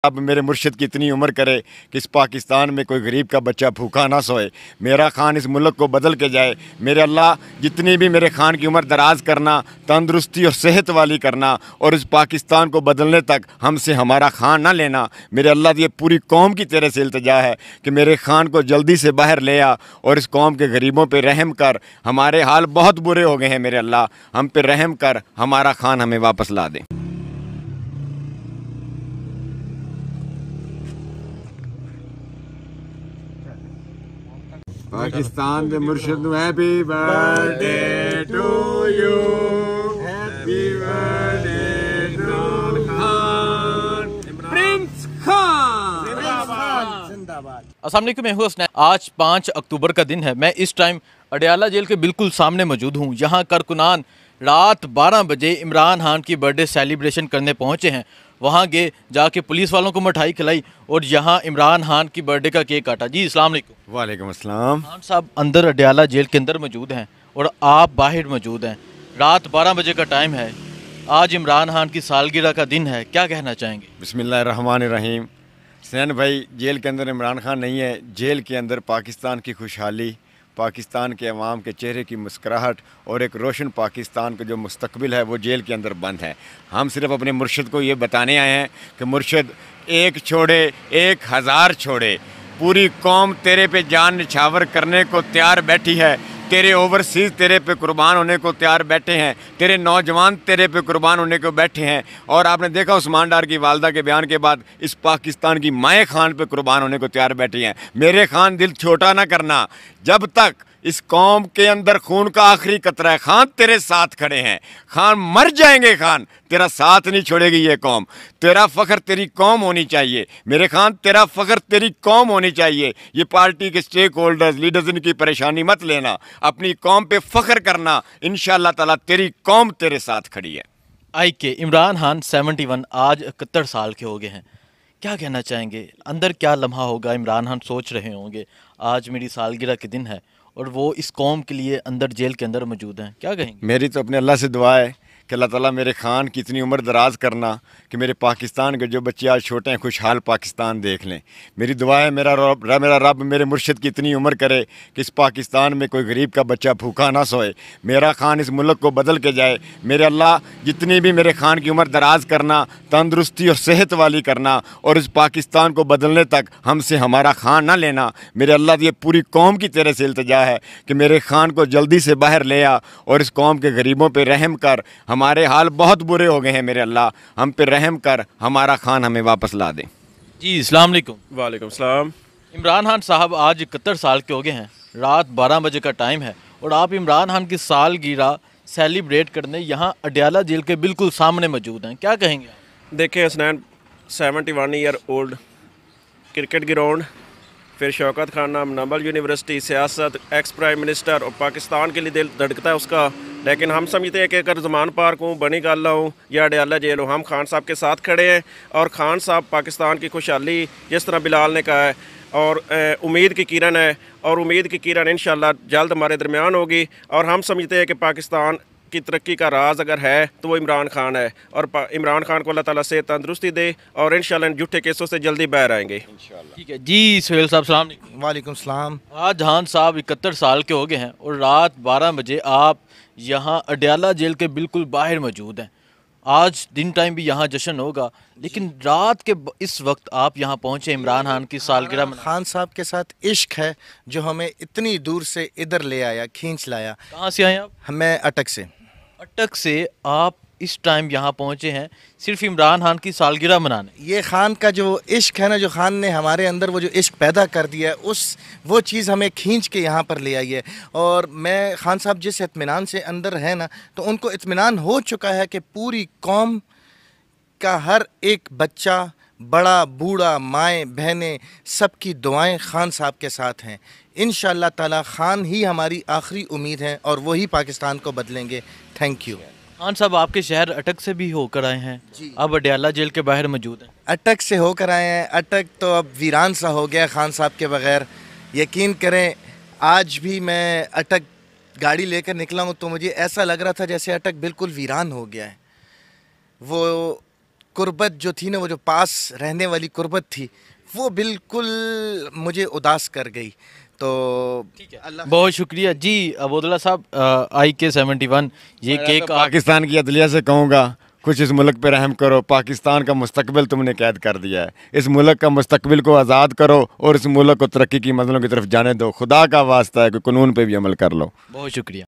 अब मेरे मुर्शिद की इतनी उम्र करे कि इस पाकिस्तान में कोई गरीब का बच्चा भूखा ना सोए। मेरा खान इस मुल्क को बदल के जाए। मेरे अल्लाह जितनी भी मेरे खान की उम्र दराज करना, तंदुरुस्ती और सेहत वाली करना, और इस पाकिस्तान को बदलने तक हमसे हमारा खान ना लेना। मेरे अल्लाह, ये पूरी कौम की तेरे से इल्तिजा है कि मेरे खान को जल्दी से बाहर ले आ और इस कौम के गरीबों पर रहम कर। हमारे हाल बहुत बुरे हो गए हैं मेरे अल्लाह, हम पे रहम कर, हमारा खान हमें वापस ला दे। पाकिस्तान के मुर्शिद happy birthday to you, happy birthday to Khan, prince Khan जिंदाबाद। अस्सलाम वालेकुम, मैं हूं हसनैन। आज 5 अक्टूबर का दिन है। मैं इस टाइम अडयाला जेल के बिल्कुल सामने मौजूद हूं। यहां कारकुनान रात 12 बजे इमरान खान की बर्थडे सेलिब्रेशन करने पहुंचे हैं। वहां गए, जाके पुलिस वालों को मिठाई खिलाई और यहाँ इमरान खान की बर्थडे का केक काटा। जी अस्सलाम वालेकुम। वालेकुम अस्सलाम। खान साहब अंदर अडयाला जेल के अंदर मौजूद हैं और आप बाहर मौजूद हैं। रात 12 बजे का टाइम है। आज इमरान खान की सालगिरह का दिन है, क्या कहना चाहेंगे? बिस्मिल्लाहिर्रहमानिर्रहीम। सैन भाई, जेल के अंदर इमरान खान नहीं है, जेल के अंदर पाकिस्तान की खुशहाली, पाकिस्तान के अवाम के चेहरे की मुस्कुराहट और एक रोशन पाकिस्तान का जो मुस्तकबिल है वो जेल के अंदर बंद है। हम सिर्फ अपने मुर्शिद को ये बताने आए हैं कि मुर्शिद, एक छोड़े 1000 छोड़े, पूरी कौम तेरे पे जान निछावर करने को तैयार बैठी है। तेरे ओवरसीज़ तेरे पे कुर्बान होने को तैयार बैठे हैं, तेरे नौजवान तेरे पे कुर्बान होने को बैठे हैं। और आपने देखा उस्मान डार की वालदा के बयान के बाद इस पाकिस्तान की माए खान पे कुर्बान होने को तैयार बैठी हैं। मेरे खान, दिल छोटा ना करना, जब तक इस कौम के अंदर खून का आखिरी कतरा है, खान तेरे साथ खड़े हैं। खान मर जाएंगे, खान तेरा साथ नहीं छोड़ेगी ये कौम। तेरा फ़ख्र तेरी कौम होनी चाहिए मेरे खान, तेरा फ़ख्र तेरी कौम होनी चाहिए। ये पार्टी के स्टेक होल्डर्स, लीडर्स, इनकी परेशानी मत लेना, अपनी कौम पे फ़ख्र करना। इंशाअल्लाह ताला तेरी कौम तेरे साथ खड़ी है। आई के इमरान खान 71 आज 71 साल के हो गए हैं। क्या कहना चाहेंगे? अंदर क्या लम्हा होगा? इमरान खान सोच रहे होंगे आज मेरी सालगिरह के दिन है और वो इस कौम के लिए अंदर जेल के अंदर मौजूद हैं। क्या कहेंगे? मेरी तो अपने अल्लाह से दुआ है कि अल्लाह ताला मेरे खान की इतनी उम्र दराज करना कि मेरे पाकिस्तान के जो बच्चे आज छोटे हैं खुशहाल पाकिस्तान देख लें। मेरी दुआ है मेरा रब मेरे मुर्शिद की इतनी उम्र करे कि इस पाकिस्तान में कोई गरीब का बच्चा भूखा ना सोए। मेरा खान इस मुल्क को बदल के जाए। मेरे अल्लाह जितनी भी मेरे खान की उम्र दराज करना, तंदुरुस्ती और सेहत वाली करना, और इस पाकिस्तान को बदलने तक हमसे हमारा खान ना लेना। मेरे अल्लाह, ये पूरी कौम की तेरे से इल्तिजा है कि मेरे खान को जल्दी से बाहर ले आ और इस कौम के गरीबों पर रहम कर। हमारे हाल बहुत बुरे हो गए हैं मेरे अल्लाह, हम पे रहम कर, हमारा खान हमें वापस ला दे। जी अस्सलाम वालेकुम। वालेकुम सलाम। इमरान खान साहब आज 71 साल के हो गए हैं। रात 12 बजे का टाइम है और आप इमरान खान की सालगिरह सेलिब्रेट करने यहाँ अडयाला जेल के बिल्कुल सामने मौजूद हैं। क्या कहेंगे? देखें Hasnain, 71 year old, cricket ground, फिर शौकत खान नाम, नोबल यूनिवर्सिटी, सियासत, एक्स प्राइम मिनिस्टर, और पाकिस्तान के लिए दिल धड़कता है उसका। लेकिन हम समझते हैं कि अगर ज़मान पार्क हूँ, बनी गाला हूँ या अडयाला जेल हो, हम खान साहब के साथ खड़े हैं। और खान साहब पाकिस्तान की खुशहाली, जिस तरह बिलाल ने कहा है, और उम्मीद की किरण है, और उम्मीद की किरण इंशाल्लाह जल्द हमारे दरमियान होगी। और हम समझते हैं कि पाकिस्तान की तरक्की का राज अगर है तो वो इमरान खान है। और इमरान खान को अल्लाह ताला से तंदुरुस्ती दे और इंशाल्लाह झूठे केसों से जल्दी बाहर आएंगे। ठीक है जी। सुहेल साहब सलाम अलैकुम। वालेकुम सलाम। आज खान साहब 71 साल के हो गए हैं और रात 12 बजे आप यहाँ अडयाला जेल के बिल्कुल बाहर मौजूद हैं। आज दिन टाइम भी यहाँ जश्न होगा, लेकिन रात के इस वक्त आप यहाँ पहुँचे इमरान खान की सालगिरह मनाने। खान साहब के साथ इश्क है जो हमें इतनी दूर से इधर ले आया, खींच लाया। कहाँ से आए आप? हमें अटक से। अटक से आप इस टाइम यहाँ पहुँचे हैं सिर्फ इमरान खान की सालगिरह मनाने। ये खान का जो इश्क है ना, जो खान ने हमारे अंदर वो जो इश्क पैदा कर दिया है, वो चीज़ हमें खींच के यहाँ पर ले आई है। और मैं खान साहब जिस इत्मीनान से अंदर है ना, तो उनको इत्मीनान हो चुका है कि पूरी कौम का हर एक बच्चा, बड़ा बूढ़ा, माएँ बहनें, सबकी दुआएं खान साहब के साथ हैं। इंशाअल्लाह ताला खान ही हमारी आखिरी उम्मीद है और वही पाकिस्तान को बदलेंगे। Thank you. खान साहब आपके शहर अटक से भी होकर आए हैं, अब अडयाला जेल के बाहर मौजूद हैं। अटक से होकर आए हैं। अटक तो अब वीरान सा हो गया खान साहब के बगैर। यकीन करें, आज भी मैं अटक गाड़ी लेकर निकला हूँ तो मुझे ऐसा लग रहा था जैसे अटक बिल्कुल वीरान हो गया है। वो कुर्बत जो थी ना, वो जो पास रहने वाली कुर्बत थी, वो बिल्कुल मुझे उदास कर गई। तो अल्लाह बहुत शुक्रिया जी अबोदुल्ला साहब। IK-71 ये केक पाकिस्तान की अदलिया से कहूँगा, कुछ इस मुल्क पे रहम करो। पाकिस्तान का मुस्तकबिल तुमने कैद कर दिया है। इस मुल्क का मुस्तकबिल को आज़ाद करो और इस मुल्क को तरक्की की मंजिलों की तरफ जाने दो। खुदा का वास्ता है कि कानून पे भी अमल कर लो। बहुत शुक्रिया।